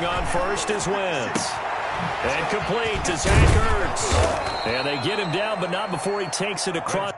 Throwing on first is Wentz. And complete to Zach Ertz. And they get him down, but not before he takes it across.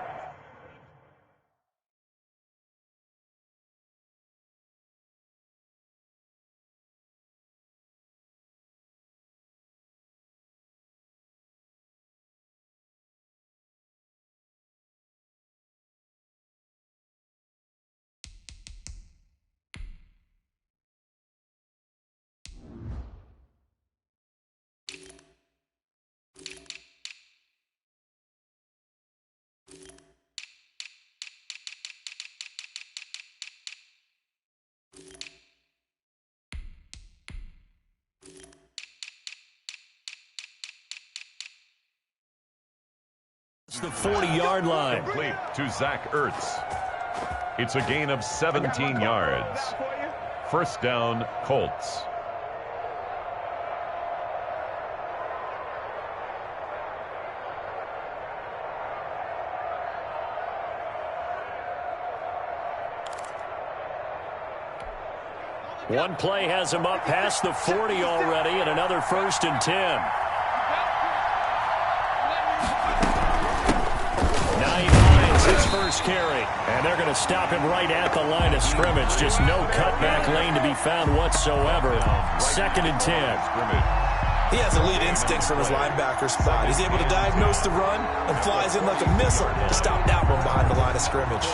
The 40-yard line. Complete to Zach Ertz. It's a gain of 17 yards. First down, Colts. One play has him up past the 40 already, and another 1st and 10. His first carry, and they're going to stop him right at the line of scrimmage. Just no cutback lane to be found whatsoever. 2nd and 10. He has elite instincts from his linebacker spot. He's able to diagnose the run and flies in like a missile to stop that one behind the line of scrimmage.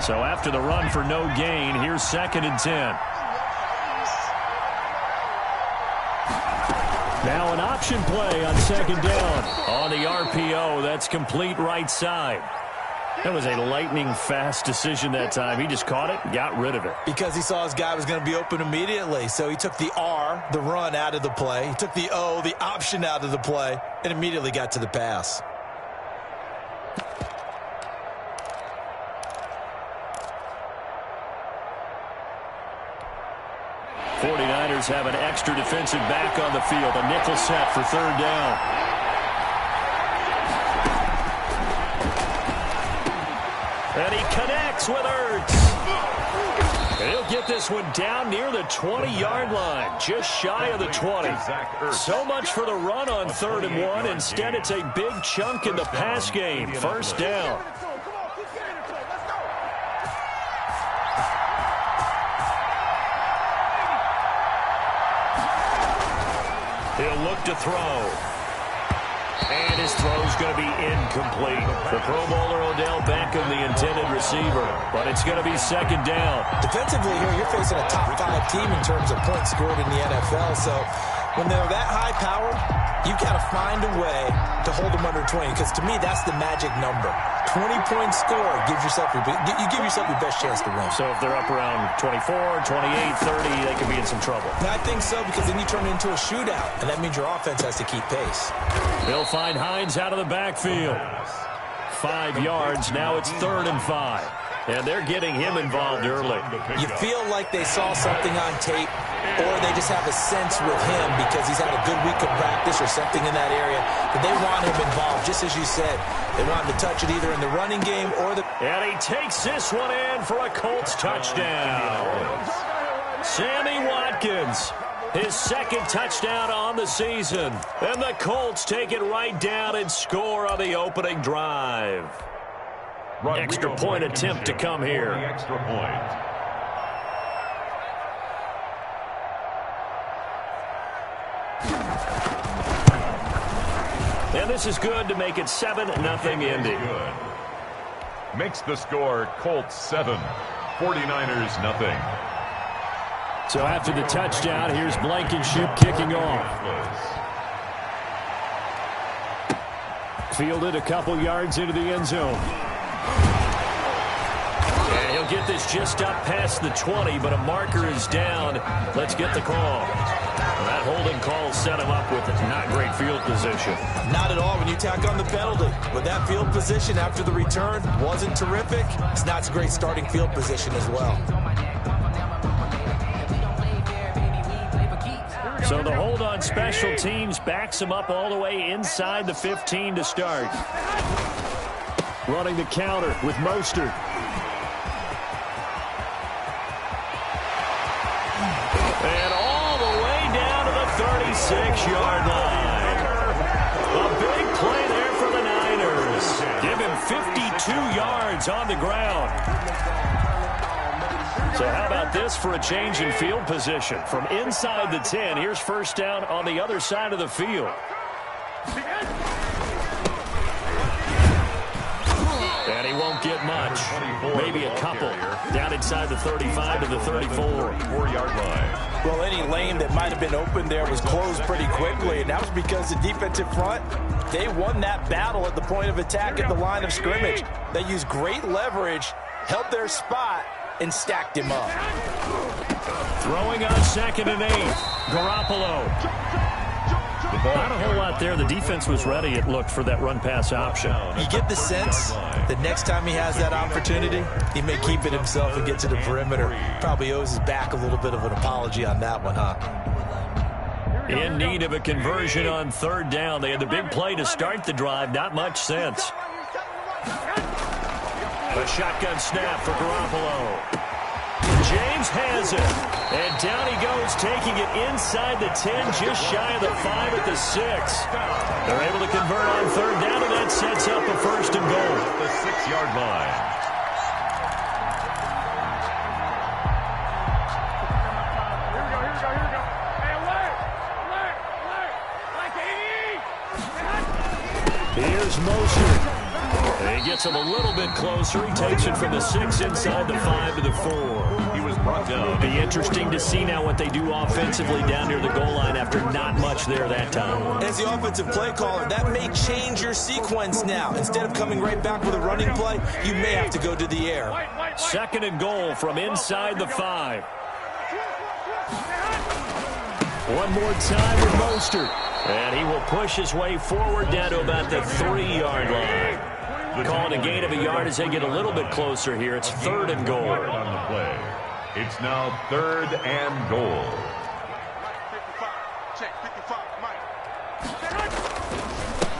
So after the run for no gain, here's 2nd and 10. Now an option play on 2nd down. On the RPO, that's complete right side. That was a lightning-fast decision that time. He just caught it and got rid of it. Because he saw his guy was going to be open immediately. So he took the R, the run, out of the play. He took the O, the option, out of the play, and immediately got to the pass. Have an extra defensive back on the field. A nickel set for 3rd down. And he connects with Ertz. And he'll get this one down near the 20-yard line, just shy of the 20. So much for the run on 3rd and 1. Instead, it's a big chunk in the pass game. 1st down. He'll look to throw. And his throw's going to be incomplete. The Pro Bowler Odell Beckham, the intended receiver. But it's going to be 2nd down. Defensively here, you're facing a top 5 team in terms of points scored in the NFL. So when they're that high-powered, you've got to find a way to hold them under 20. Because to me, that's the magic number. 20 points scored gives yourself you give yourself your best chance to win. So if they're up around 24, 28, 30, they could be in some trouble. I think so, because then you turn it into a shootout, and that means your offense has to keep pace. They'll find Hines out of the backfield. 5 yards. Now it's 3rd and 5. And they're getting him involved early. You feel like they saw something on tape, or they just have a sense with him because he's had a good week of practice or something in that area, that they want him involved, just as you said. They want him to touch it either in the running game or the... And he takes this one in for a Colts touchdown. Sammy Watkins, his 2nd touchdown on the season. And the Colts take it right down and score on the opening drive. Extra point attempt to come here. Extra point. And this is good to make it 7-0 Indy. Good. Makes the score Colts 7, 49ers nothing. So after the touchdown, here's Blankenship kicking off. Fielded a couple yards into the end zone. And he'll get this just up past the 20, but a marker is down. Let's get the call. That holding call set him up with not great field position. Not at all when you tack on the penalty. But that field position after the return wasn't terrific. It's not a great starting field position as well. So the hold on special teams backs him up all the way inside the 15 to start. Running the counter with Mostert. 6-yard line. A big play there for the Niners. Give him 52 yards on the ground. So how about this for a change in field position? From inside the 10, here's first down on the other side of the field. And he won't get much. Maybe a couple. Down inside the 35 to the 34-yard line. Well, any lane that might have been open there was closed pretty quickly, and that was because the defensive front, they won that battle at the point of attack at the line of scrimmage. They used great leverage, held their spot, and stacked him up. Throwing on 2nd and 8. Garoppolo. Not a whole lot there. The defense was ready, it looked, for that run-pass option. You get the sense that next time he has that opportunity, he may keep it himself and get to the perimeter. Probably owes his back a little bit of an apology on that one, huh? In need of a conversion on 3rd down. They had the big play to start the drive. Not much sense. A shotgun snap for Garoppolo. James has it. And down he goes, taking it inside the 10, just shy of the 5 at the 6. They're able to convert on 3rd down, and that sets up a 1st and goal. The 6-yard line. Here's Mostert. He gets him a little bit closer. He takes it from the 6 inside the 5 to the 4. He was brought down. Be interesting to see now what they do offensively down near the goal line after not much there that time. As the offensive play caller, that may change your sequence now. Instead of coming right back with a running play, you may have to go to the air. 2nd and goal from inside the 5. One more time with Mostert. And he will push his way forward down to about the 3-yard line. Calling a gain of a yard as they get a little bit closer here. It's 3rd and goal. On the play. It's now 3rd and goal.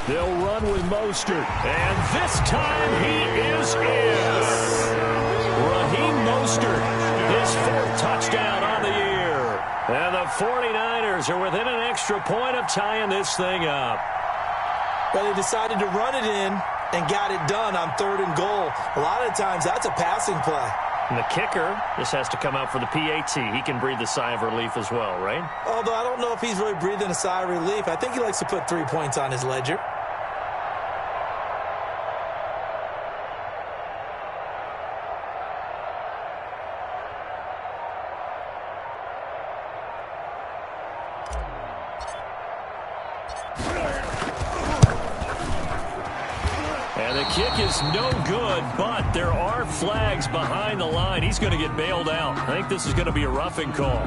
They'll run with Mostert. And this time he is in. Raheem Mostert, his 4th touchdown on the year. And the 49ers are within an extra point of tying this thing up. But they decided to run it in and got it done on 3rd and goal. A lot of times that's a passing play. And the kicker just has to come out for the PAT. He can breathe a sigh of relief as well, right? Although I don't know if he's really breathing a sigh of relief. I think he likes to put 3 points on his ledger. And the kick is no good, but there are flags behind the line. He's going to get bailed out. I think this is going to be a roughing call.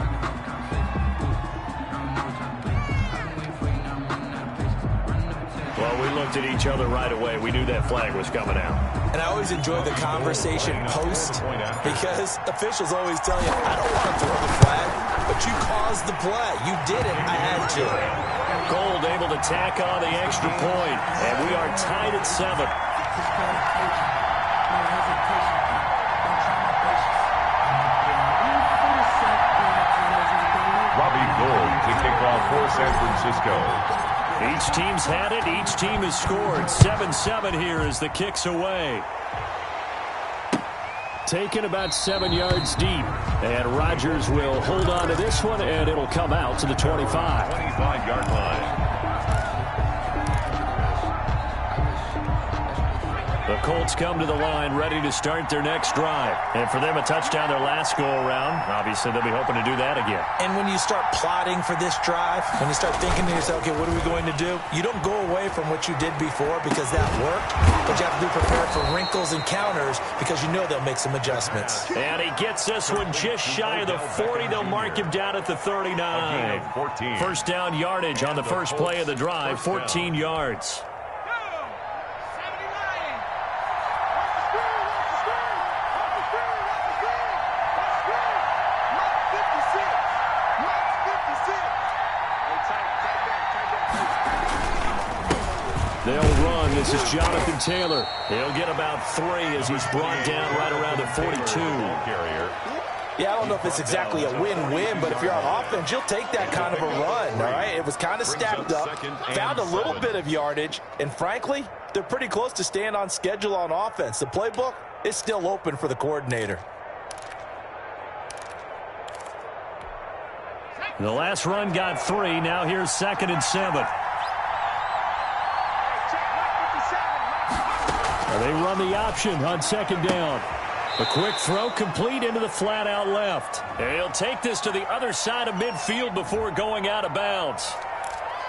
Well, we looked at each other right away. We knew that flag was coming out. And I always enjoy the conversation post because officials always tell you, I don't want to throw the flag, but you caused the play. You did it. I had to. Gold able to tack on the extra point, and we are tied at 7. Robbie Gould to kick off for San Francisco. Each team's had it. Each team has scored. 7-7 here as the kick's away. Taken about 7 yards deep. And Rodgers will hold on to this one, and it'll come out to the 25. 25-yard line. The Colts come to the line ready to start their next drive. And for them, a touchdown their last go-around. Obviously, they'll be hoping to do that again. And when you start plotting for this drive, when you start thinking to yourself, okay, what are we going to do? You don't go away from what you did before because that worked, but you have to be prepared for wrinkles and counters because you know they'll make some adjustments. And he gets this one just shy of the 40. They'll mark him down at the 39. 14. First down yardage on the first play of the drive, 14 yards. They'll run. This is Jonathan Taylor. He'll get about 3 as he's brought down right around the 42. Carrier. Yeah, I don't know if it's exactly a win-win, but if you're on offense, you'll take that kind of a run, all right? It was kind of stacked up, found a little bit of yardage, and frankly, they're pretty close to staying on schedule on offense. The playbook is still open for the coordinator. The last run got 3. Now here's 2nd and 7. They run the option on 2nd down. A quick throw complete into the flat out left. And he'll take this to the other side of midfield before going out of bounds.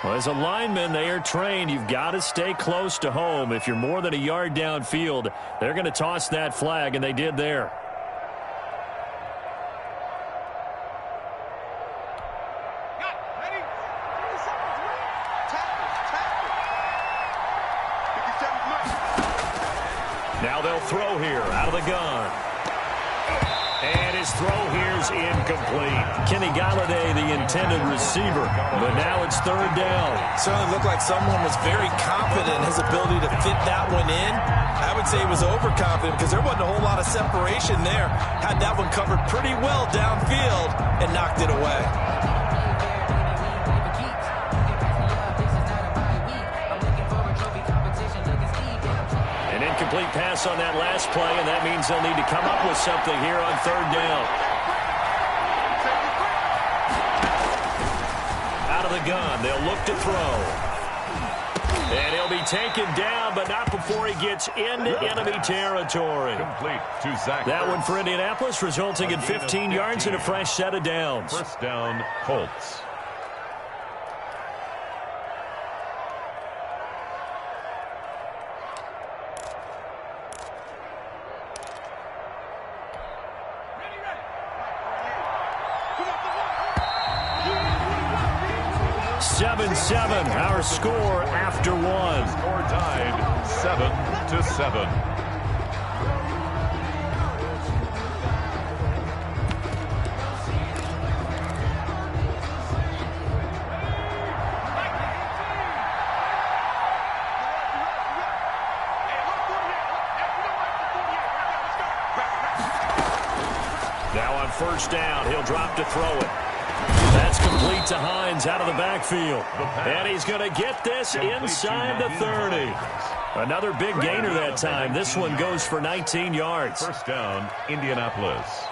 Well, as a lineman, they are trained. You've got to stay close to home. If you're more than a yard downfield, they're going to toss that flag, and they did there. Now they'll throw here out of the gun. And his throw here's incomplete. Kenny Galladay, the intended receiver, but now it's 3rd down. Certainly looked like someone was very confident in his ability to fit that one in. I would say he was overconfident because there wasn't a whole lot of separation there. Had that one covered pretty well downfield and knocked it away. Incomplete pass on that last play, and that means they'll need to come up with something here on 3rd down. Out of the gun, they'll look to throw. And he'll be taken down, but not before he gets into enemy territory. Complete to Zach. That one for Indianapolis, resulting in 15 yards and a fresh set of downs. 1st down, Colts. Our score after 1. Score tied 7-7. Now on 1st down, he'll drop to throw it. That's complete to Hines out of the backfield. And he's going to get this inside the 30. Another big gainer that time. This one goes for 19 yards. 1st down, Indianapolis.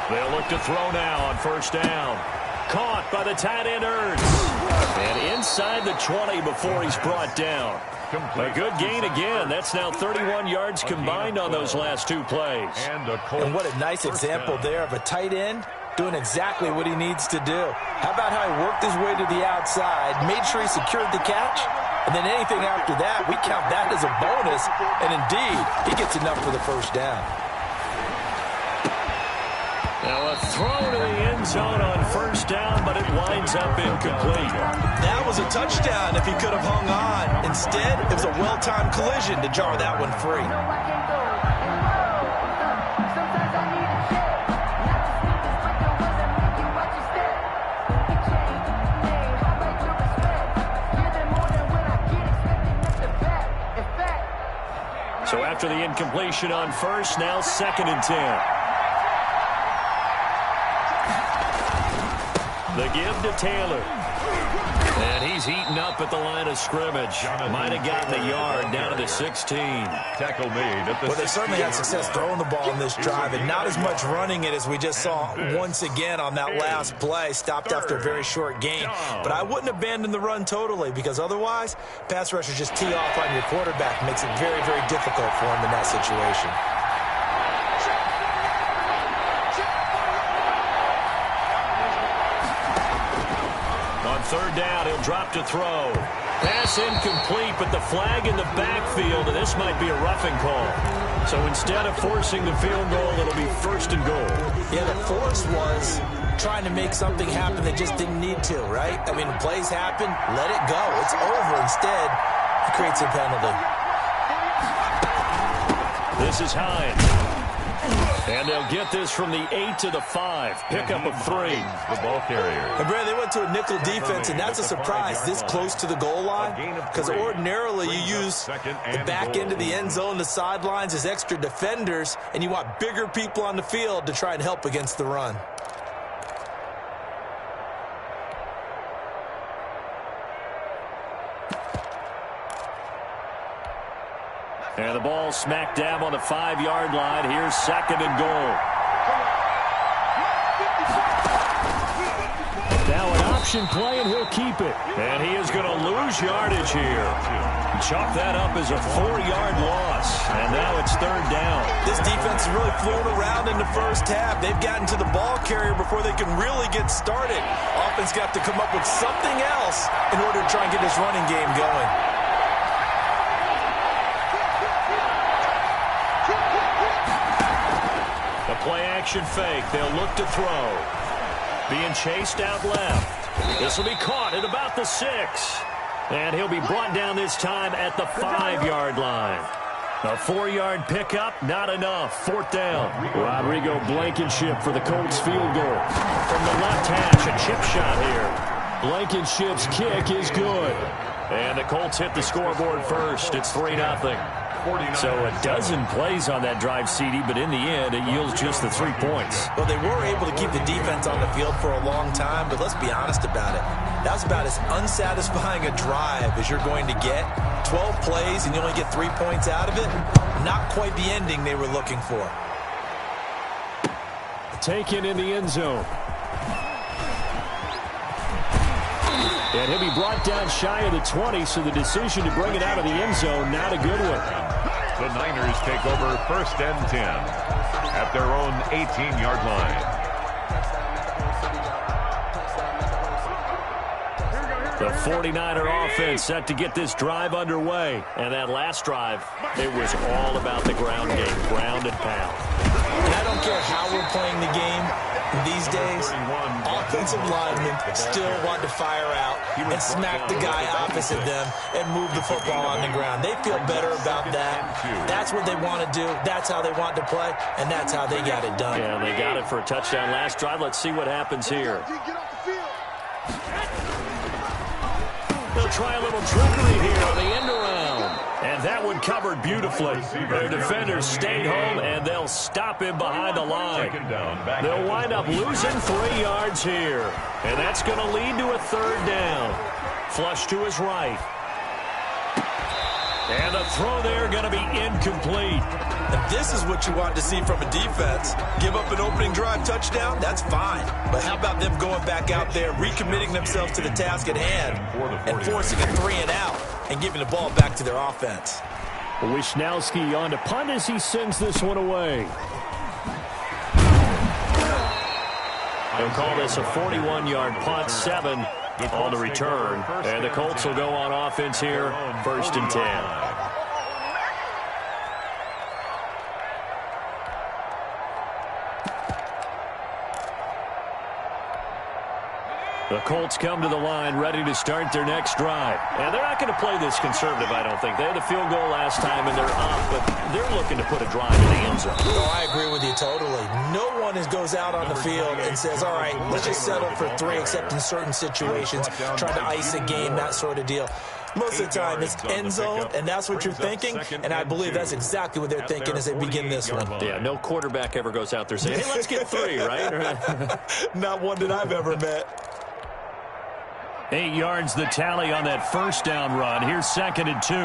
They'll look to throw now on 1st down. Caught by the tight end Ertz. And inside the 20 before he's brought down. A good gain again. That's now 31 yards combined on those last 2 plays. And what a nice example there of a tight end doing exactly what he needs to do. How about how he worked his way to the outside, made sure he secured the catch, and then anything after that, we count that as a bonus. And indeed, he gets enough for the 1st down. Now a throw to the end zone on 1st down, but it winds up incomplete. That was a touchdown if he could have hung on. Instead, it was a well-timed collision to jar that one free. So after the incompletion on 1st, now 2nd and 10. The give to Taylor. And he's heating up at the line of scrimmage. Might have gotten a yard down to the 16. Tackle made at the Well, they certainly had success throwing the ball in this drive, and not as much running it as we just saw once again on that last play. Stopped after a very short gain. But I wouldn't abandon the run totally, because otherwise, pass rushers just tee off on your quarterback. Makes it very, very difficult for him in that situation. On 3rd down, he'll drop to throw. Pass incomplete, but the flag in the backfield, and this might be a roughing call. So instead of forcing the field goal, it'll be 1st and goal. Yeah, the force was trying to make something happen that just didn't need to, right? I mean, plays happen, let it go. It's over. Instead, he creates a penalty. This is Hines. And they'll get this from the 8 to the 5. Pickup of 3. The ball carrier. And Brad, they went to a nickel defense, and that's a surprise this close to the goal line, because ordinarily you use the back end of the end zone, the sidelines as extra defenders, and you want bigger people on the field to try and help against the run. And the ball smack dab on the 5-yard line. Here's 2nd and goal. Now an option play, and he'll keep it. And he is going to lose yardage here. Chalk that up as a 4-yard loss. And now it's 3rd down. This defense is really flown around in the first half. They've gotten to the ball carrier before they can really get started. Offense got to come up with something else in order to try and get this running game going. A play-action fake. They'll look to throw. Being chased out left. This will be caught at about the 6. And he'll be brought down this time at the 5-yard line. A 4-yard pickup, not enough. 4th down. Rodrigo Blankenship for the Colts field goal. From the left hash, a chip shot here. Blankenship's kick is good. And the Colts hit the scoreboard first. It's 3-0. So a dozen plays on that drive, CD, but in the end, it yields just the 3 points. Well, they were able to keep the defense on the field for a long time, but let's be honest about it. That was about as unsatisfying a drive as you're going to get. 12 plays and you only get 3 points out of it. Not quite the ending they were looking for. Taken in the end zone. And he'll be brought down shy of the 20, so the decision to bring it out of the end zone, not a good one. The Niners take over 1st and 10 at their own 18-yard line. The 49er offense set to get this drive underway. And that last drive, it was all about the ground game, ground and pound. And I don't care how we're playing the game these days, offensive linemen still want to fire out and smack the guy opposite them and move the football on the ground. They feel better about that. That's what they want to do. That's how they want to play, and that's how they got it done. Yeah, they got it for a touchdown last drive. Let's see what happens here. They'll try a little trickery here on the end around. And that one covered beautifully. Their defenders stayed home, and they'll stop him behind the line. They'll wind up losing 3 yards here. And that's going to lead to a 3rd down. Flush to his right. And the throw there going to be incomplete. And this is what you want to see from a defense. Give up an opening drive touchdown, that's fine. But how about them going back out there, recommitting themselves to the task at hand, and forcing a 3 and out, and giving the ball back to their offense. Wisnowski on to punt as he sends this one away. They'll call this a 41-yard punt, 7 on the return. And the Colts will go on offense here, 1st and 10. The Colts come to the line ready to start their next drive. And they're not going to play this conservative, I don't think. They had a field goal last time, and they're up, but they're looking to put a drive in the end zone. Oh, I agree with you totally. No one goes out on the field and says, all right, let's just settle for 3, except in certain situations, trying to ice a game, that sort of deal. Most of the time, it's end zone, and that's what you're thinking, and I believe that's exactly what they're thinking as they begin this one. Yeah, no quarterback ever goes out there saying, hey, let's get 3, right? Not one that I've ever met. 8 yards the tally on that 1st down run. Here's 2nd and 2.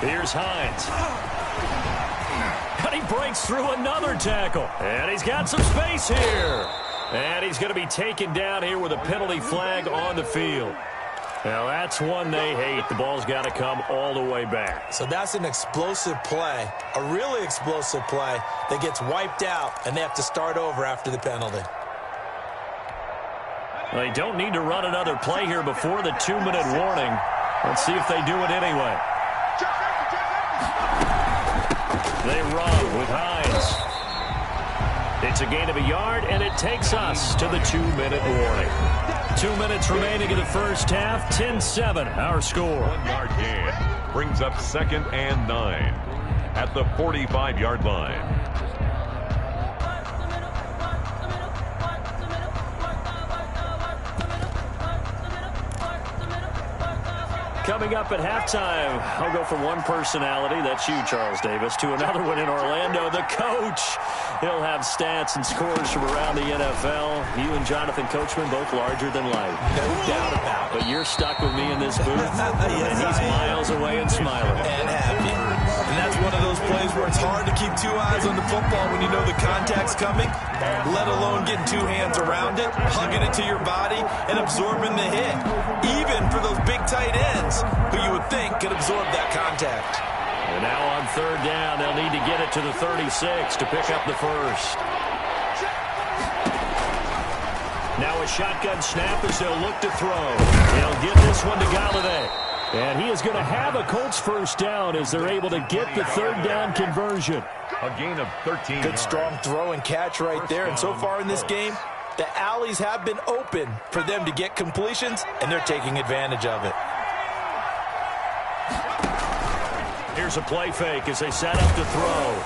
Here's Hines. And he breaks through another tackle. And he's got some space here. And he's going to be taken down here with a penalty flag on the field. Now, that's one they hate. The ball's got to come all the way back. So that's an explosive play, a really explosive play that gets wiped out, and they have to start over after the penalty. They don't need to run another play here before the 2-minute warning. Let's see if they do it anyway. They run with Hines. It's a gain of a yard, and it takes us to the 2-minute warning. 2 minutes remaining in the first half. 10-7, our score. 1 yard gain brings up 2nd and 9 at the 45-yard line. Coming up at halftime, I'll go from one personality, that's you, Charles Davis, to another one in Orlando, the coach. He'll have stats and scores from around the NFL. You and Jonathan Coachman, both larger than life. No doubt about it. But you're stuck with me in this booth, and he's miles away and smiling. And happy. And that's one of those plays where it's hard to keep 2 eyes on the football when you know the contact's coming, let alone getting 2 hands around it, hugging it to your body, and absorbing the hit. Even for those big tight ends, who you would think could absorb that contact. And now on 3rd down, they'll need to get it to the 36 to pick up the first. Now a shotgun snap as they'll look to throw. They'll give this one to Galladay. And he is going to have a Colts first down as they're able to get the 3rd down conversion. A gain of 13 Good yards. strong throw and catch right there. And so far in this game, the alleys have been open for them to get completions, and they're taking advantage of it. Here's a play fake as they set up to throw.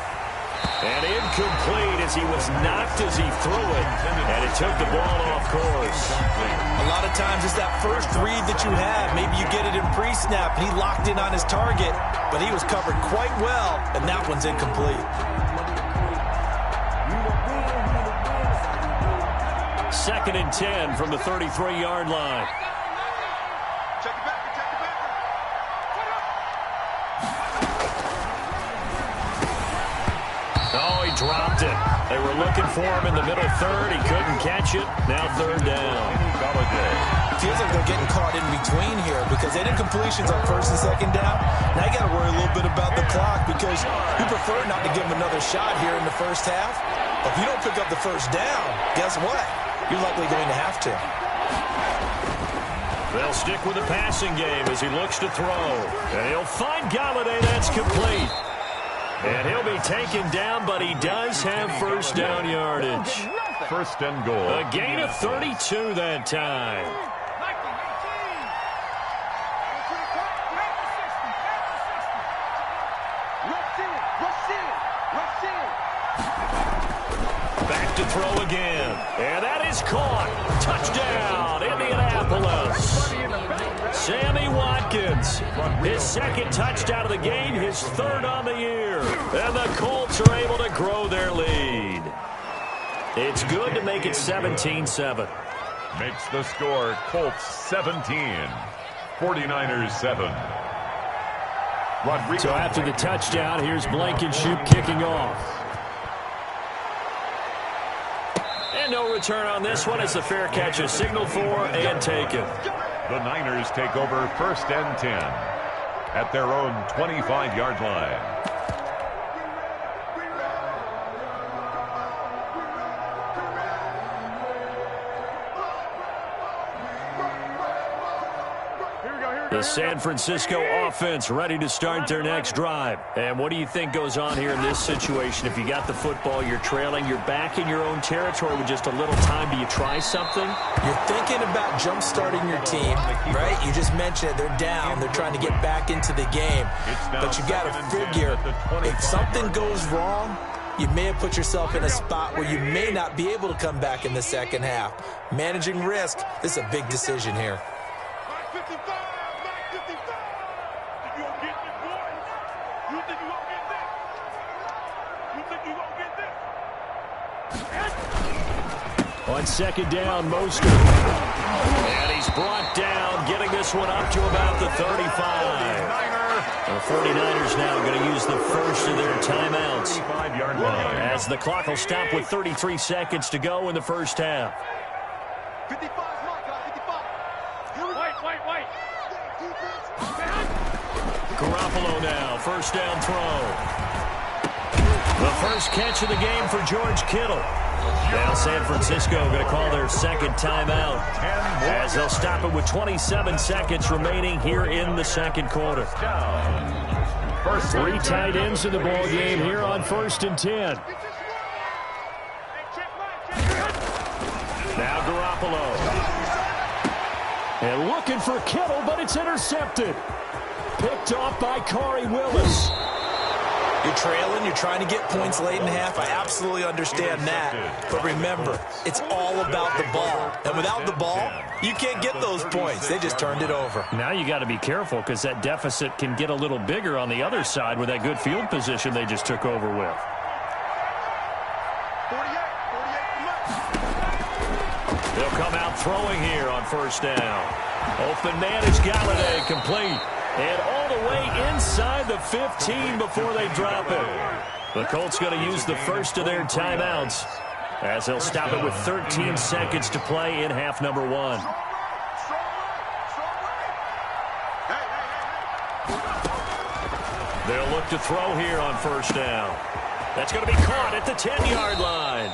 And incomplete as he was knocked as he threw it. And it took the ball off course. A lot of times it's that first read that you have. Maybe you get it in pre-snap, and he locked in on his target. But he was covered quite well, and that one's incomplete. 2nd and 10 from the 33-yard line. Oh, he dropped it. They were looking for him in the middle 3rd. He couldn't catch it. Now 3rd down. Feels like they're getting caught in between here because they did completions on 1st and 2nd down. Now you got to worry a little bit about the clock because you prefer not to give them another shot here in the first half. But if you don't pick up the 1st down, guess what? You're likely going to have to. They'll stick with the passing game as he looks to throw. And he'll find Galladay. That's complete. And he'll be taken down, but he does have 1st down yardage. 1st and goal. A gain of 32 that time. Back to throw again. And that is caught. Touchdown, Indianapolis. Sammy Watkins, his 2nd touchdown of the game, his 3rd on the year. And the Colts are able to grow their lead. It's good to make it 17-7. Makes the score Colts 17, 49ers 7. Rodrigo. So after the touchdown, here's Blankenship kicking off. And no return on this one as the fair catch is signaled for and taken. The Niners take over 1st and 10 at their own 25-yard line. The San Francisco offense ready to start their next drive. And what do you think goes on here in this situation? If you got the football, you're trailing, you're back in your own territory with just a little time. Do you try something? You're thinking about jump-starting your team, right? You just mentioned it. They're down. They're trying to get back into the game. But you got to figure, if something goes wrong, you may have put yourself in a spot where you may not be able to come back in the second half. Managing risk, this is a big decision here. On 2nd down, Mostert. And he's brought down, getting this one up to about the 35. The 49ers now going to use the first of their timeouts as the clock will stop with 33 seconds to go in the first half. 55, Garoppolo now, 1st down throw. The first catch of the game for George Kittle. Now San Francisco going to call their 2nd timeout as they'll stop it with 27 seconds remaining here in the 2nd quarter. 3 tight ends in the ball game here on 1st and 10. Now Garoppolo. And looking for Kittle, but it's intercepted. Picked off by Corey Willis. You're trailing, you're trying to get points late in half. I absolutely understand that. But remember, it's all about the ball. And without the ball, you can't get those points. They just turned it over. Now you got to be careful because that deficit can get a little bigger on the other side with that good field position they just took over with. They'll come out throwing here on first down. Open man is Galladay, complete. And all the way inside the 15 before they drop it. The Colts going to use the first of their timeouts as they'll stop it with 13 seconds to play in half number 1. They'll look to throw here on first down. That's going to be caught at the 10-yard line.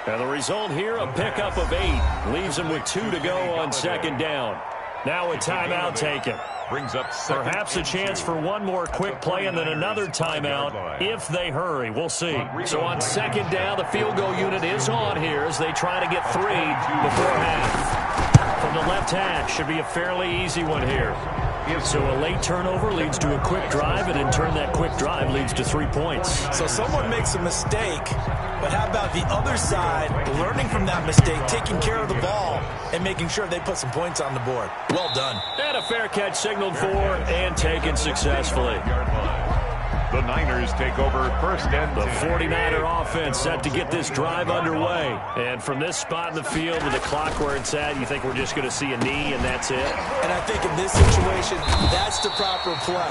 And the result here, a pickup of 8. Leaves them with 2 to go on second down. Now a timeout taken. Brings up perhaps a chance for one more quick play and then another timeout if they hurry. We'll see. So on second down, the field goal unit is on here as they try to get 3 before half. From the left hash, should be a fairly easy one here. So a late turnover leads to a quick drive, and in turn that quick drive leads to 3 points. So someone makes a mistake, but how about the other side learning from that mistake, taking care of the ball, and making sure they put some points on the board? Well done. And a fair catch signaled for and taken successfully. The Niners take over first and the 49er offense set to get this drive underway. And from this spot in the field with the clock where it's at, you think we're just going to see a knee and that's it? And I think in this situation, that's the proper play.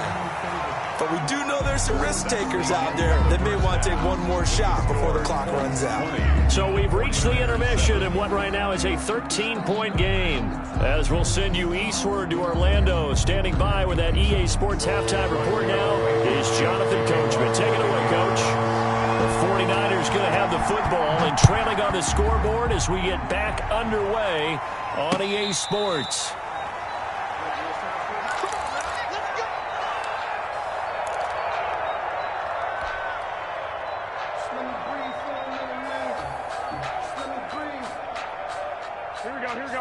But we do know there's some risk takers out there that may want to take one more shot before the clock runs out. So we've reached the intermission in what right now is a 13-point game. As we'll send you eastward to Orlando. Standing by with that EA Sports halftime report now is Jonathan Coachman. Take it away, Coach. The 49ers going to have the football and trailing on the scoreboard as we get back underway on EA Sports.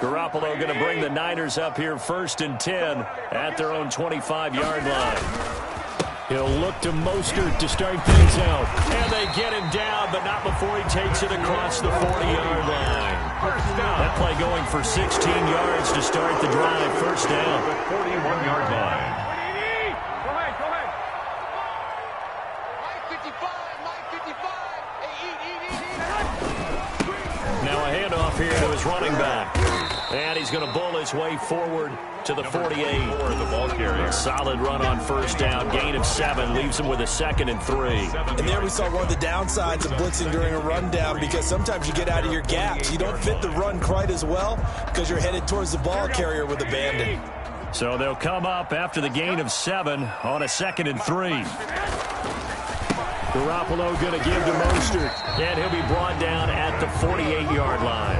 Garoppolo going to bring the Niners up here first and 10 at their own 25-yard line. He'll look to Mostert to start things out. And they get him down, but not before he takes it across the 40-yard line. That play going for 16 yards to start the drive. First down. 41-yard line. Now a handoff here to his running back. And he's going to bull his way forward to the 48. The ball carrier. A solid run on first down. Gain of 7. Leaves him with a 2nd and 3. And there we saw one of the downsides of blitzing during a rundown because sometimes you get out of your gaps. You don't fit the run quite as well because you're headed towards the ball carrier with abandon. So they'll come up after the gain of 7 on a 2nd and 3. Garoppolo going to give to Mostert, and he'll be brought down at the 48-yard line.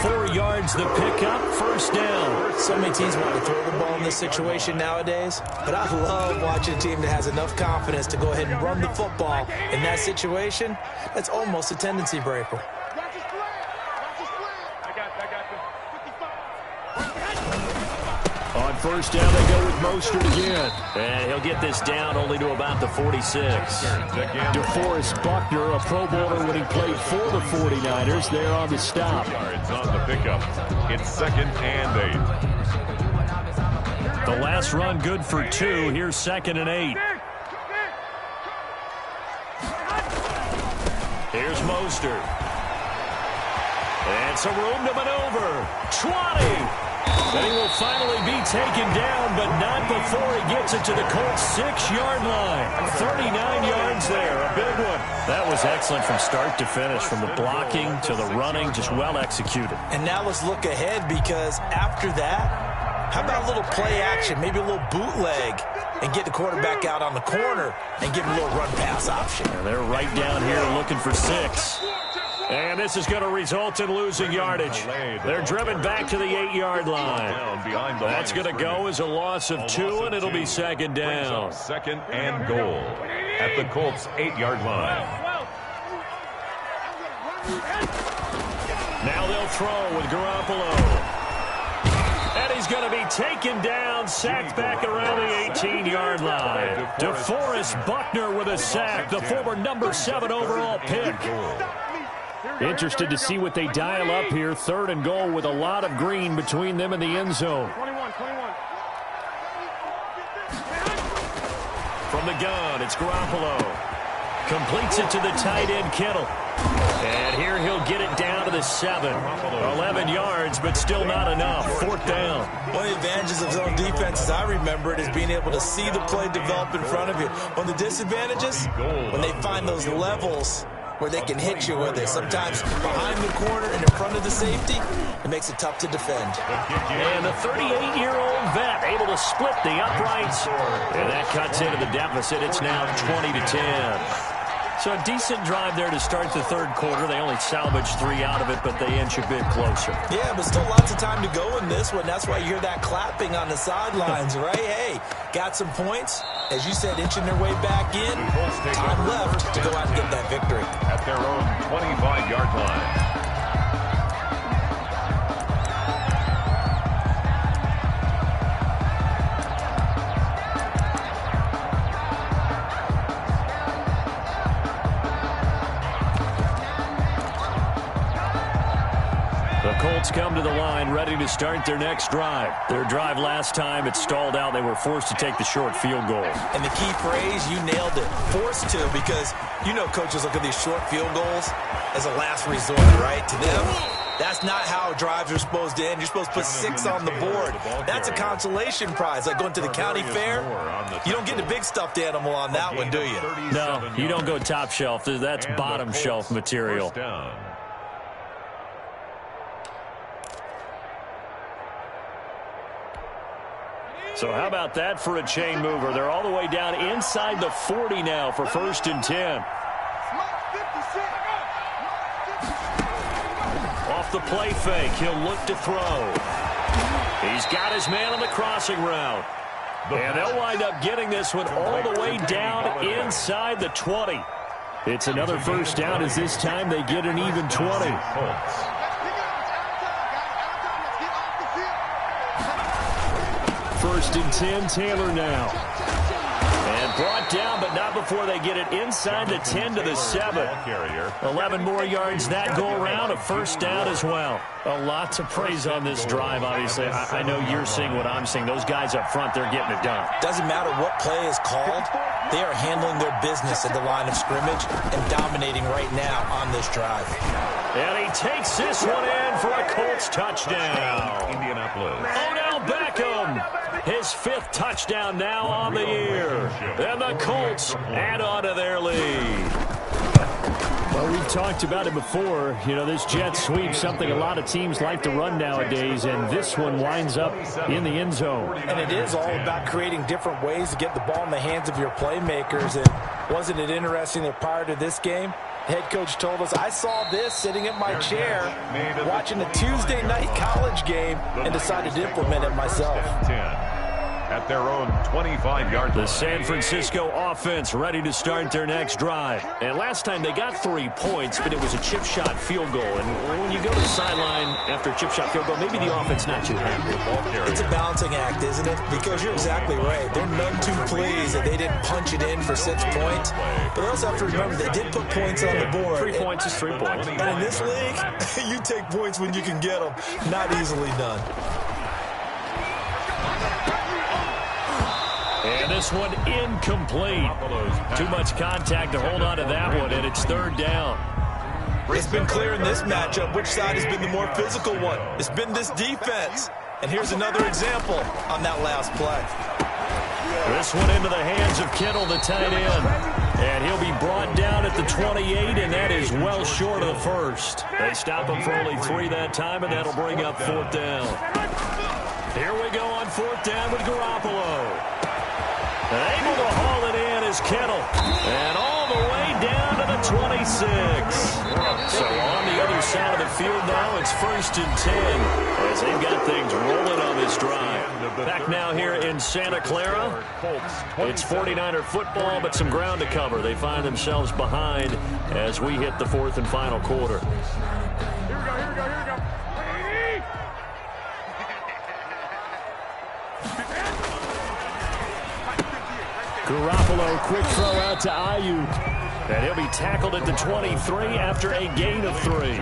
4 yards the pickup, first down. So many teams want to throw the ball in this situation nowadays, but I love watching a team that has enough confidence to go ahead and run the football. In that situation, that's almost a tendency breaker. On first down, they go with Mostert again. And he'll get this down only to about the 46. DeForest Buckner, a Pro Bowler when he played for the 49ers, there on the stop. Yards on the pickup. It's 2nd and 8. The last run good for 2. Here's 2nd and 8. Here's Mostert. And some room to maneuver. 20. And he will finally be taken down, but not before he gets it to the Colts' 6-yard line. 39 yards there, a big one. That was excellent from start to finish, from the blocking to the running, just well executed. And now let's look ahead because after that, how about a little play action, maybe a little bootleg, and get the quarterback out on the corner and give him a little run-pass option. And they're right down here looking for 6. And this is going to result in losing yardage. They're driven back to the 8-yard line. That's going to go as a loss of 2, and it'll be 2nd down. 2nd and goal at the Colts' 8-yard line. Now they'll throw with Garoppolo. And he's going to be taken down, sacked back around the 18-yard line. DeForest Buckner with a sack, the former number 7 overall pick. Interested to see what they dial up here. 3rd and goal with a lot of green between them and the end zone. From the gun, it's Garoppolo. Completes it to the tight end, Kittle. And here he'll get it down to the 7. 11 yards, but still not enough. 4th down. One of the advantages of zone defense, as I remember it, is being able to see the play develop in front of you. One of the disadvantages, when they find those levels where they can hit you with it. Sometimes behind the corner and in front of the safety, it makes it tough to defend. And the 38-year-old vet able to split the uprights. And that cuts into the deficit. It's now 20-10. So a decent drive there to start the 3rd quarter. They only salvaged 3 out of it, but they inch a bit closer. Yeah, but still lots of time to go in this one. That's why you hear that clapping on the sidelines, right? Hey, got some points. As you said, inching their way back in. Time left to go out and get that victory. At their own 25-yard line. Colts come to the line ready to start their next drive. Their drive last time, it stalled out. They were forced to take the short field goal. And the key phrase, you nailed it, forced to, because you know coaches look at these short field goals as a last resort, right? To them, that's not how drives are supposed to end. You're supposed to put 6 on the board. That's a consolation prize, like going to the county fair. You don't get the big stuffed animal on that one, do you? No, you don't go top shelf. That's bottom shelf material. So how about that for a chain mover? They're all the way down inside the 40 now for 1st and 10. Off the play fake, he'll look to throw. He's got his man on the crossing route. And they'll wind up getting this one all the way down inside the 20. It's another 1st down as this time they get an even 20. 1st and 10, Taylor now. And brought down, but not before they get it inside the 10 to the 7. 11 more yards that go around, a 1st down as well. A lot to praise on this drive, obviously. I know you're seeing what I'm seeing. Those guys up front, they're getting it done. Doesn't matter what play is called. They are handling their business at the line of scrimmage and dominating right now on this drive. And he takes this one in for a Colts touchdown. Indianapolis. Odell Beckham. His 5th touchdown now on the year. And the Colts add on to their lead. Well, we've talked about it before. You know, this jet sweep, something a lot of teams like to run nowadays, and this one winds up in the end zone. And it is all about creating different ways to get the ball in the hands of your playmakers. And wasn't it interesting that prior to this game, head coach told us, I saw this sitting in my chair watching a Tuesday night college game and decided to implement it myself. At their own 25-yard line. The San Francisco offense ready to start their next drive. And last time they got 3 points, but it was a chip shot field goal. And when you go to the sideline after a chip shot field goal, maybe the offense not too happy. It's a balancing act, isn't it? Because you're exactly right. They're none too pleased that they didn't punch it in for 6 points. But they also have to remember they did put points on the board. 3 points is 3 points. And in this league, you take points when you can get them. Not easily done. And this one incomplete. Too much contact to hold on to that one, and it's 3rd down. It's been clear in this matchup which side has been the more physical one. It's been this defense. And here's another example on that last play. This one into the hands of Kittle, the tight end. And he'll be brought down at the 28, and that is well short of the 1st. They stop him for only 3 that time, and that'll bring up 4th down. Here we go on 4th down with Garoppolo. Able to haul it in is Kittle. And all the way down to the 26. So on the other side of the field now, it's 1st and 10 as they've got things rolling on this drive. Back now here in Santa Clara. It's 49er football, but some ground to cover. They find themselves behind as we hit the 4th and final quarter. Garoppolo, quick throw out to Ayuk. And he'll be tackled at the 23 after a gain of 3.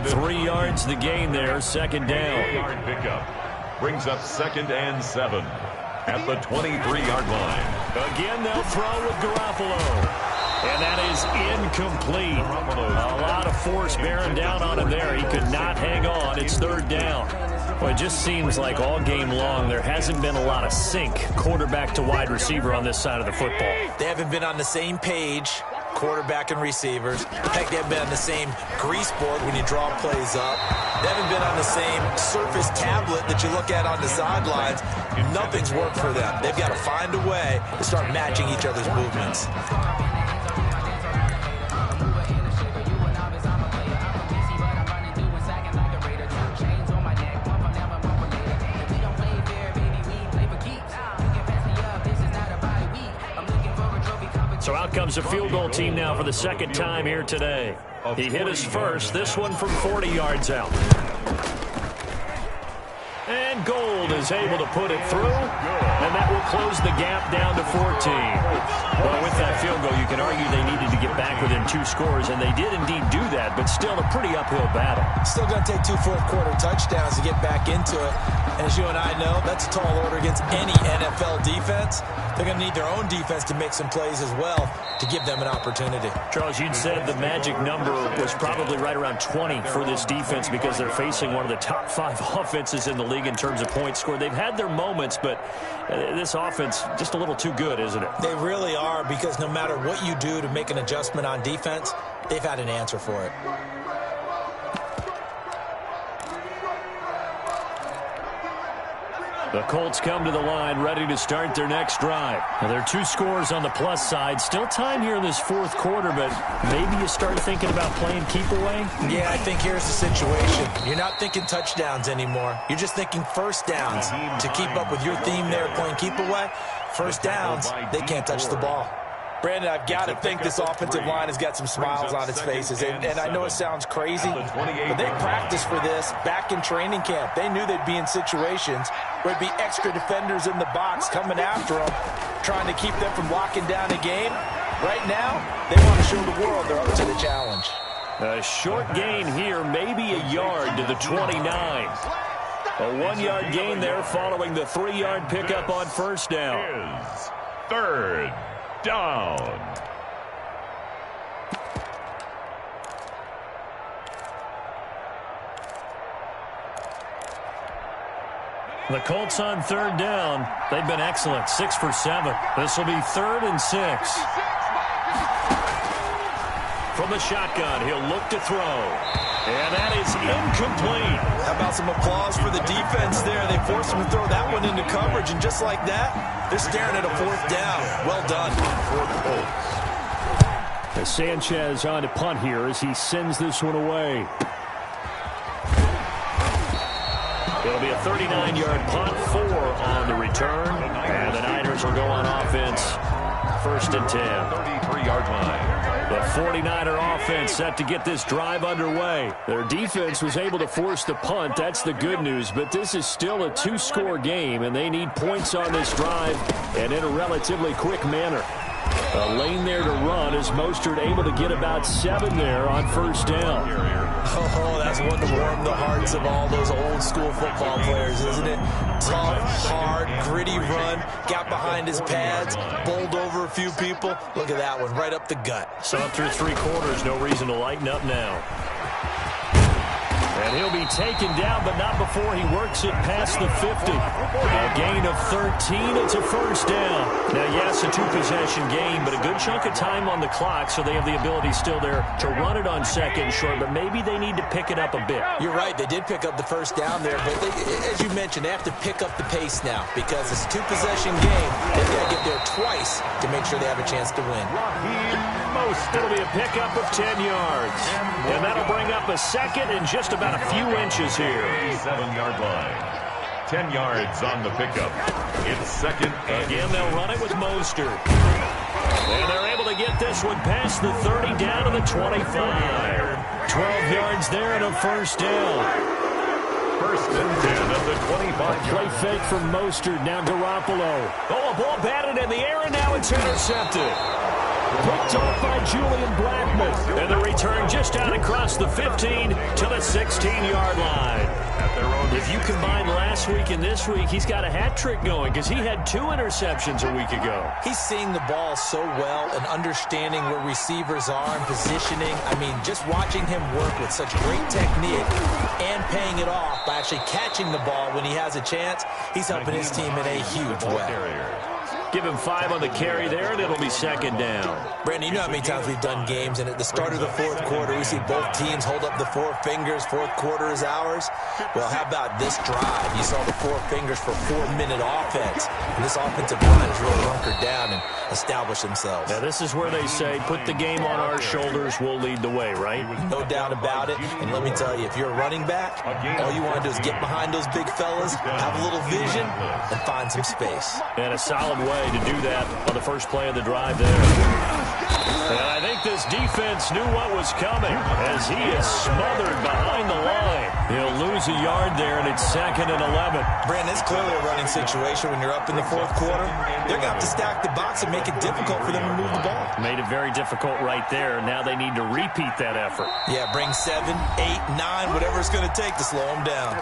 3 yards the gain there, second down. 3-yard pickup brings up 2nd and 7 at the 23-yard line. Again, they'll throw with Garoppolo. And that is incomplete. A lot of force bearing down on him there. He could not hang on. It's 3rd down. Well, it just seems like all game long there hasn't been a lot of sync quarterback to wide receiver on this side of the football. They haven't been on the same page, quarterback and receivers. Heck, they haven't been on the same grease board when you draw plays up. They haven't been on the same surface tablet that you look at on the sidelines. Nothing's worked for them. They've got to find a way to start matching each other's movements. So out comes a field goal team now for the 2nd time here today. He hit his first, this one from 40 yards out. And Gold is able to put it through, and that will close the gap down to 14. Well, with that field goal, you can argue they needed to get back within 2 scores, and they did indeed do that, but still a pretty uphill battle. Still going to take 2 fourth-quarter touchdowns to get back into it. And as you and I know, that's a tall order against any NFL defense. They're going to need their own defense to make some plays as well to give them an opportunity. Charles, you'd said the magic number was probably right around 20 for this defense because they're facing one of the top 5 offenses in the league in terms of points scored. They've had their moments, but this offense just a little too good, isn't it? They really are, because no matter what you do to make an adjustment on defense, they've had an answer for it. The Colts come to the line ready to start their next drive. Now, there are 2 scores on the plus side. Still time here in this 4th quarter, but maybe you start thinking about playing keep away? Yeah, I think here's the situation. You're not thinking touchdowns anymore. You're just thinking first downs. To keep up with your theme there, playing keep away, first downs, they can't touch the ball. Brandon, I've got to think this offensive line has got some smiles on its faces. And I know it sounds crazy, but they practiced for this back in training camp. They knew they'd be in situations where there'd be extra defenders in the box coming after them, trying to keep them from locking down a game. Right now, they want to show the world they're up to the challenge. A short gain here, maybe a yard to the 29. A 1-yard gain there following the 3-yard pickup on first down. Is 3rd down. The Colts on 3rd down. They've been excellent, 6 for 7. This will be 3rd and 6. From the shotgun, he'll look to throw. And that is incomplete. How about some applause for the defense there? They forced him to throw that one into coverage, and just like that, they're staring at a 4th down. Well done. As Sanchez on to punt here as he sends this one away. It'll be a 39-yard punt, 4 on the return. And the Niners will go on offense, 1st and 10. 33-yard line. The 49er offense set to get this drive underway. Their defense was able to force the punt. That's the good news. But this is still a 2-score game, and they need points on this drive and in a relatively quick manner. A lane there to run as Mostert able to get about 7 there on first down. Oh, that's one to warm the hearts of all those old-school football players, isn't it? Tough, hard, gritty run, got behind his pads, bowled over a few people. Look at that one, right up the gut. So through 3 quarters, no reason to lighten up now. And he'll be taken down, but not before he works it past the 50. A gain of 13. It's a first down. Now, yes, a 2-possession game, but a good chunk of time on the clock, so they have the ability still there to run it on 2nd and short, but maybe they need to pick it up a bit. You're right. They did pick up the first down there, but as you mentioned, they have to pick up the pace now because it's a 2-possession game. They've got to get there twice to make sure they have a chance to win. It'll be a pickup of 10 yards. And that'll bring up a 2nd and just about a few inches here. 7-yard line. 10 yards on the pickup. It's 2nd. Again, they'll run it with Mostert. And they're able to get this one past the 30 down to the 25. 12 yards there and a first down. First and 10 at the 25. Play fake from Mostert. Now Garoppolo. Oh, a ball batted in the air, and now it's intercepted. Picked off by Julian Blackmon. And the return just out across the 15 to the 16-yard line. If you combine last week and this week, he's got a hat trick going because he had 2 interceptions a week ago. He's seeing the ball so well and understanding where receivers are and positioning. I mean, just watching him work with such great technique and paying it off by actually catching the ball when he has a chance, he's helping his team in a huge way. Give him 5 on the carry there, and it'll be second down. Brandon, you know how many times we've done games, and at the start of the fourth quarter, we see both teams hold up the 4 fingers. Fourth quarter is ours. Well, how about this drive? You saw the 4 fingers for 4-minute offense. And this offensive line has really hunkered down and established themselves. Now, this is where they say, put the game on our shoulders, we'll lead the way, right? No doubt about it. And let me tell you, if you're a running back, all you want to do is get behind those big fellas, have a little vision, and find some space. And a solid way to do that on the first play of the drive there. And I think this defense knew what was coming as he is smothered behind the line. He'll lose a yard there, and it's 2nd and 11. Brandon, it's clearly a running situation when you're up in the fourth quarter. They're going to have to stack the box and make it difficult for them to move the ball. Made it very difficult right there. Now they need to repeat that effort. Yeah, bring 7, 8, 9, whatever it's going to take to slow them down.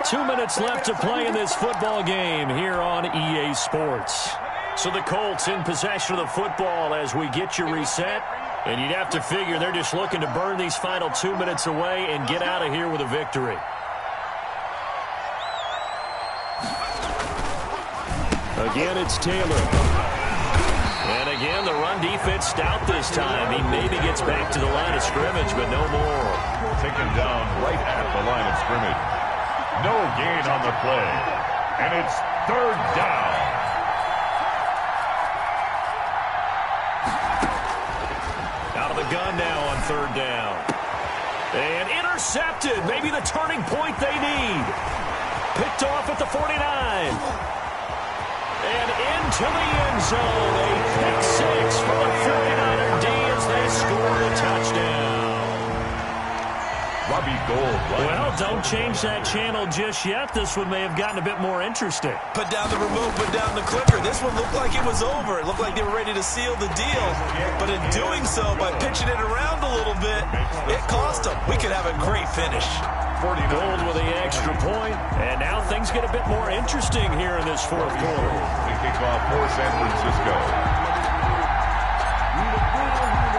2 minutes left to play in this football game here on EA Sports. So the Colts in possession of the football as we get you reset. And you'd have to figure they're just looking to burn these final 2 minutes away and get out of here with a victory. Again, it's Taylor. And again, the run defense stout this time. He maybe gets back to the line of scrimmage, but no more. Taken down right at the line of scrimmage. No gain on the play. And it's 3rd down. Gun now on 3rd down. And intercepted. Maybe the turning point they need. Picked off at the 49. And into the end zone. A pick 6 for the 49er D as they score a touchdown. Robbie Gould. Well, don't change that channel just yet. This one may have gotten a bit more interesting. Put down the remote, put down the clicker. This one looked like it was over. It looked like they were ready to seal the deal. But in doing so, by pitching it around a little bit, it cost them. We could have a great finish. Gould with the extra point. And now things get a bit more interesting here in this fourth quarter. The kickoff for San Francisco.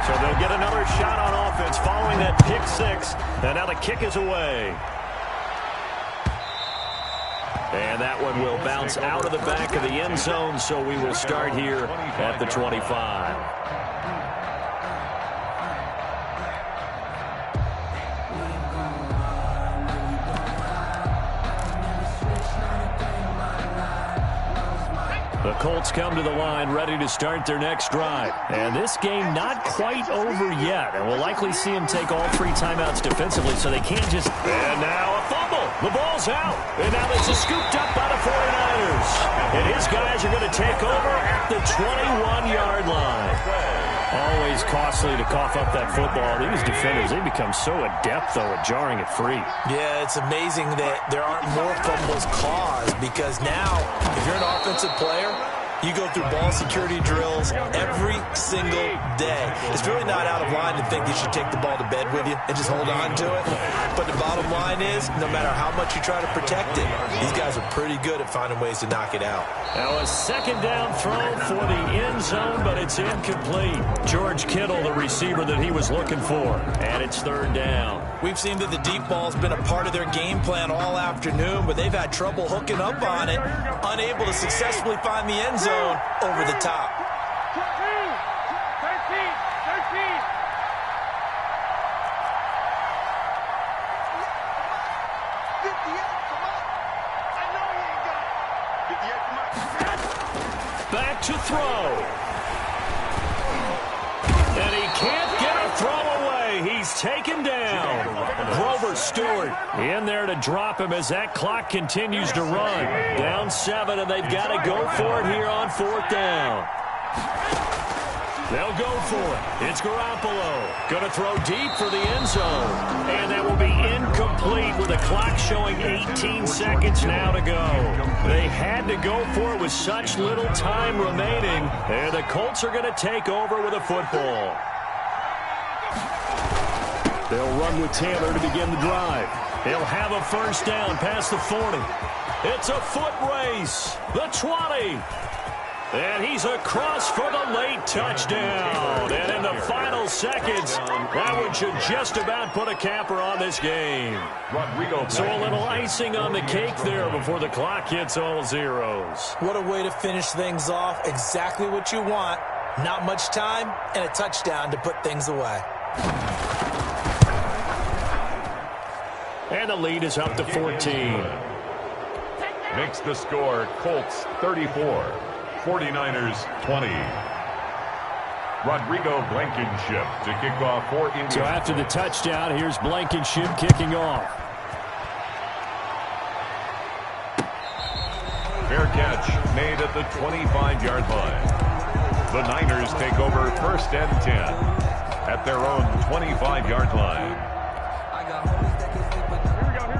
So they'll get another shot on offense following that pick 6. And now the kick is away. And that one will bounce out of the back of the end zone, so we will start here at the 25. The Colts come to the line ready to start their next drive. And this game not quite over yet. And we'll likely see them take all 3 timeouts defensively so they can't just... And now a fumble. The ball's out. And now this is scooped up by the 49ers. And his guys are going to take over at the 21-yard line. Always costly to cough up that football. These defenders, they become so adept, though, at jarring it free. Yeah, it's amazing that there aren't more fumbles caused because now, if you're an offensive player, you go through ball security drills every single day. It's really not out of line to think you should take the ball to bed with you and just hold on to it. But the bottom line is, no matter how much you try to protect it, these guys are pretty good at finding ways to knock it out. Now a 2nd down throw for the end zone, but it's incomplete. George Kittle, the receiver that he was looking for. And it's 3rd down. We've seen that the deep ball's been a part of their game plan all afternoon, but they've had trouble hooking up on it, unable to successfully find the end zone over the top. 13. Back to throw. And he can't get a throw away. He's taken down. Grover Stewart in there to drop him as that clock continues to run. Down 7, and they've got to go for it here on 4th down. They'll go for it. It's Garoppolo. Going to throw deep for the end zone. And that will be incomplete with the clock showing 18 seconds now to go. They had to go for it with such little time remaining. And the Colts are going to take over with a football. They'll run with Taylor to begin the drive. He'll have a first down past the 40. It's a foot race. The 20. And he's across for the late touchdown. And in the final seconds, that one should just about put a capper on this game. So a little icing on the cake there before the clock hits all zeros. What a way to finish things off. Exactly what you want. Not much time and a touchdown to put things away. And the lead is up to 14. Makes the score Colts 34. 49ers 20. Rodrigo Blankenship to kick off for India. So after the touchdown, here's Blankenship kicking off. Fair catch made at the 25-yard line. The Niners take over 1st and 10 at their own 25-yard line.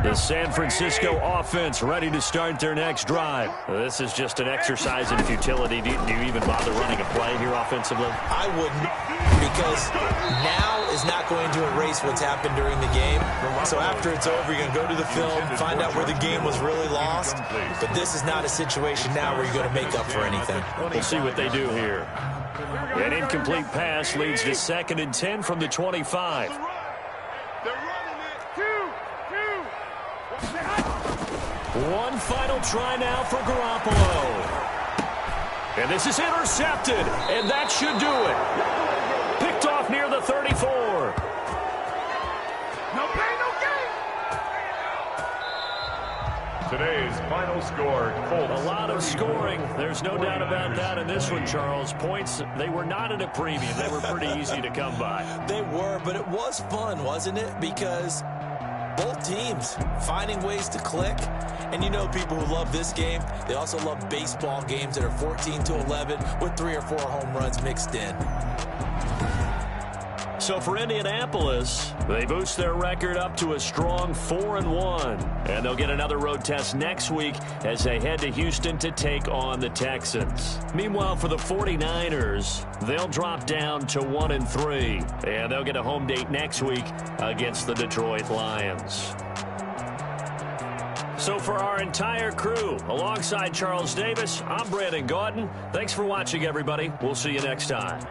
The San Francisco offense ready to start their next drive. This is just an exercise in futility. Do you even bother running a play here offensively? I wouldn't, because now is not going to erase what's happened during the game. So after it's over, you're going to go to the film, find out where the game was really lost. But this is not a situation now where you're going to make up for anything. We'll see what they do here. An incomplete pass leads to 2nd and 10 from the 25. One final try now for Garoppolo. And this is intercepted, and that should do it. Picked off near the 34. No pain, no gain. Today's final score, Colts. A lot of scoring. There's no doubt about that in this one, Charles. Points, they were not at a premium. They were pretty easy to come by. They were, but it was fun, wasn't it? Because both teams finding ways to click. And you know people who love this game, they also love baseball games that are 14-11 with 3 or 4 home runs mixed in. So for Indianapolis, they boost their record up to a strong 4-1. And they'll get another road test next week as they head to Houston to take on the Texans. Meanwhile, for the 49ers, they'll drop down to 1-3. And they'll get a home date next week against the Detroit Lions. So for our entire crew, alongside Charles Davis, I'm Brandon Gaudin. Thanks for watching, everybody. We'll see you next time.